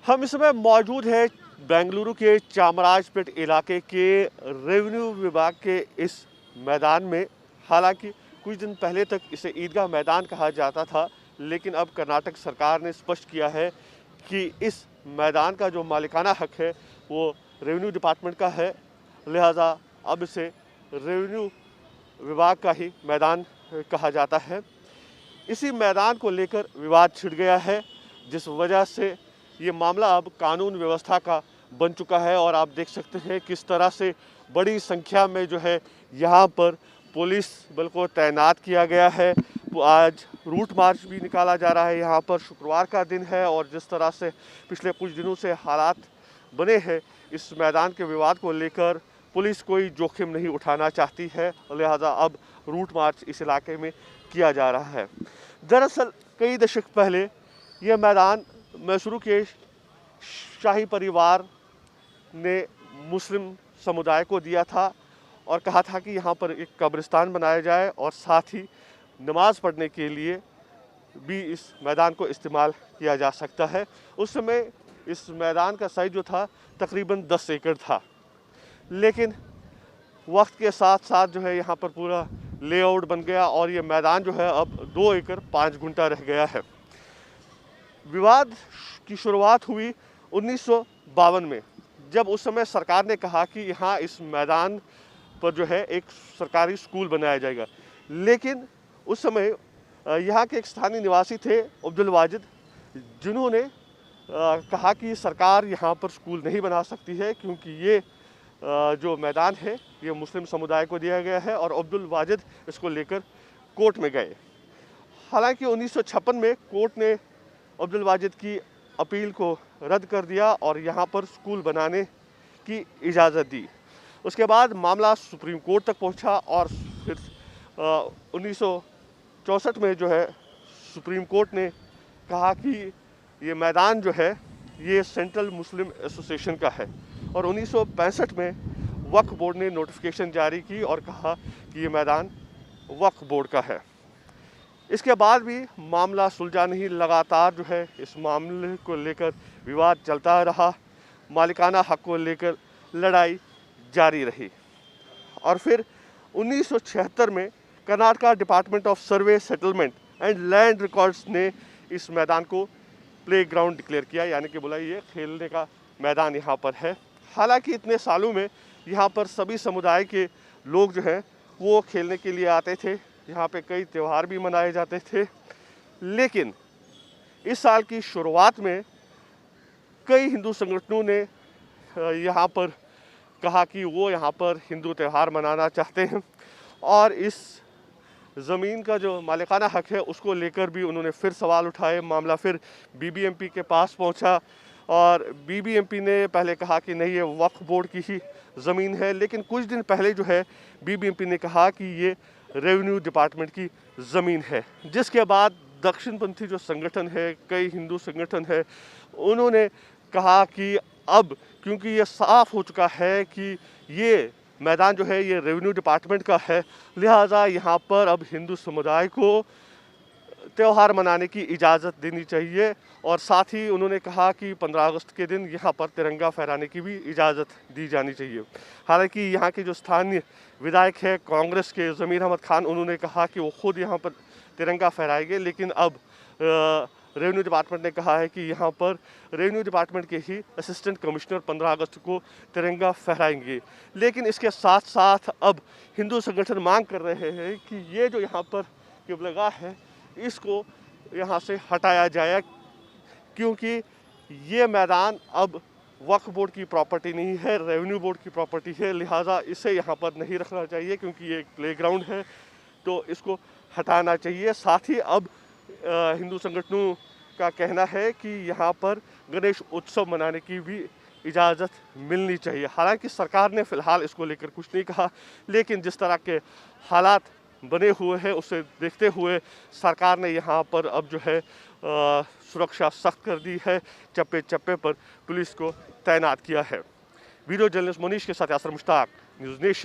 हम इस समय मौजूद है बेंगलुरु के चामराजपेट इलाके के रेवेन्यू विभाग के इस मैदान में। हालांकि कुछ दिन पहले तक इसे ईदगाह मैदान कहा जाता था, लेकिन अब कर्नाटक सरकार ने स्पष्ट किया है कि इस मैदान का जो मालिकाना हक है वो रेवेन्यू डिपार्टमेंट का है। लिहाजा अब इसे रेवेन्यू विभाग का ही मैदान कहा जाता है। इसी मैदान को लेकर विवाद छिड़ गया है, जिस वजह से ये मामला अब कानून व्यवस्था का बन चुका है। और आप देख सकते हैं किस तरह से बड़ी संख्या में जो है यहाँ पर पुलिस बल को तैनात किया गया है। आज रूट मार्च भी निकाला जा रहा है। यहाँ पर शुक्रवार का दिन है और जिस तरह से पिछले कुछ दिनों से हालात बने हैं, इस मैदान के विवाद को लेकर पुलिस कोई जोखिम नहीं उठाना चाहती है, लिहाजा अब रूट मार्च इस इलाके में किया जा रहा है। दरअसल कई दशक पहले यह मैदान मैसूरू के शाही परिवार ने मुस्लिम समुदाय को दिया था और कहा था कि यहाँ पर एक कब्रिस्तान बनाया जाए और साथ ही नमाज पढ़ने के लिए भी इस मैदान को इस्तेमाल किया जा सकता है। उस समय इस मैदान का साइज जो था तकरीबन 10 एकड़ था, लेकिन वक्त के साथ साथ जो है यहाँ पर पूरा लेआउट बन गया और ये मैदान जो है अब 2 एकड़ 5 गुंठा रह गया है। विवाद की शुरुआत हुई 1952 में, जब उस समय सरकार ने कहा कि यहाँ इस मैदान पर जो है एक सरकारी स्कूल बनाया जाएगा। लेकिन उस समय यहाँ के एक स्थानीय निवासी थे अब्दुल वाजिद, जिन्होंने कहा कि सरकार यहाँ पर स्कूल नहीं बना सकती है क्योंकि ये जो मैदान है ये मुस्लिम समुदाय को दिया गया है, और अब्दुल वाजिद इसको लेकर कोर्ट में गए। हालांकि 1956 में कोर्ट ने अब्दुल वाजिद की अपील को रद्द कर दिया और यहाँ पर स्कूल बनाने की इजाज़त दी। उसके बाद मामला सुप्रीम कोर्ट तक पहुँचा और फिर 1964 में जो है सुप्रीम कोर्ट ने कहा कि ये मैदान जो है ये सेंट्रल मुस्लिम एसोसिएशन का है, और 1965 में वक्फ बोर्ड ने नोटिफिकेशन जारी की और कहा कि ये मैदान वक्फ बोर्ड का है। इसके बाद भी मामला सुलझा नहीं, लगातार जो है इस मामले को लेकर विवाद चलता रहा, मालिकाना हक को लेकर लड़ाई जारी रही। और फिर 1976 में Karnataka department of survey settlement and land records ने इस मैदान को प्ले ग्राउंड डिक्लेयर किया, यानी कि बोला ये खेलने का मैदान यहाँ पर है। हालांकि इतने सालों में यहाँ पर सभी समुदाय के लोग जो हैं वो खेलने के लिए आते थे, यहाँ पे कई त्यौहार भी मनाए जाते थे। लेकिन इस साल की शुरुआत में कई हिंदू संगठनों ने यहाँ पर कहा कि वो यहाँ पर हिंदू त्यौहार मनाना चाहते हैं, और इस ज़मीन का जो मालिकाना हक है उसको लेकर भी उन्होंने फिर सवाल उठाए। मामला फिर बीबीएमपी के पास पहुँचा और बीबीएमपी ने पहले कहा कि नहीं ये वक्फ बोर्ड की ही ज़मीन है, लेकिन कुछ दिन पहले जो है बीबीएमपी ने कहा कि ये रेवेन्यू डिपार्टमेंट की ज़मीन है। जिसके बाद दक्षिणपंथी जो संगठन है, कई हिंदू संगठन है, उन्होंने कहा कि अब क्योंकि ये साफ़ हो चुका है कि ये मैदान जो है ये रेवेन्यू डिपार्टमेंट का है, लिहाजा यहाँ पर अब हिंदू समुदाय को त्यौहार मनाने की इजाज़त देनी चाहिए। और साथ ही उन्होंने कहा कि 15 अगस्त के दिन यहाँ पर तिरंगा फहराने की भी इजाज़त दी जानी चाहिए। हालांकि यहाँ के जो स्थानीय विधायक है कांग्रेस के ज़मीर अहमद खान, उन्होंने कहा कि वो खुद यहाँ पर तिरंगा फहराएंगे, लेकिन अब रेवेन्यू डिपार्टमेंट ने कहा है कि यहाँ पर रेवेन्यू डिपार्टमेंट के ही असिस्टेंट कमिश्नर 15 अगस्त को तिरंगा फहराएंगे। लेकिन इसके साथ साथ अब हिंदू संगठन मांग कर रहे हैं कि ये जो यहाँ पर क़िबलागाह है इसको यहाँ से हटाया जाए, क्योंकि ये मैदान अब वक्फ बोर्ड की प्रॉपर्टी नहीं है, रेवेन्यू बोर्ड की प्रॉपर्टी है। लिहाजा इसे यहाँ पर नहीं रखना चाहिए क्योंकि ये एक प्लेग्राउंड है, तो इसको हटाना चाहिए। साथ ही अब हिंदू संगठनों का कहना है कि यहाँ पर गणेश उत्सव मनाने की भी इजाज़त मिलनी चाहिए। हालांकि सरकार ने फ़िलहाल इसको लेकर कुछ नहीं कहा, लेकिन जिस तरह के हालात बने हुए हैं उसे देखते हुए सरकार ने यहाँ पर अब जो है सुरक्षा सख्त कर दी है, चप्पे चप्पे पर पुलिस को तैनात किया है। वीडियो जर्नलिस्ट मनीष के साथ यासर मुश्ताक, न्यूज़ नेशन।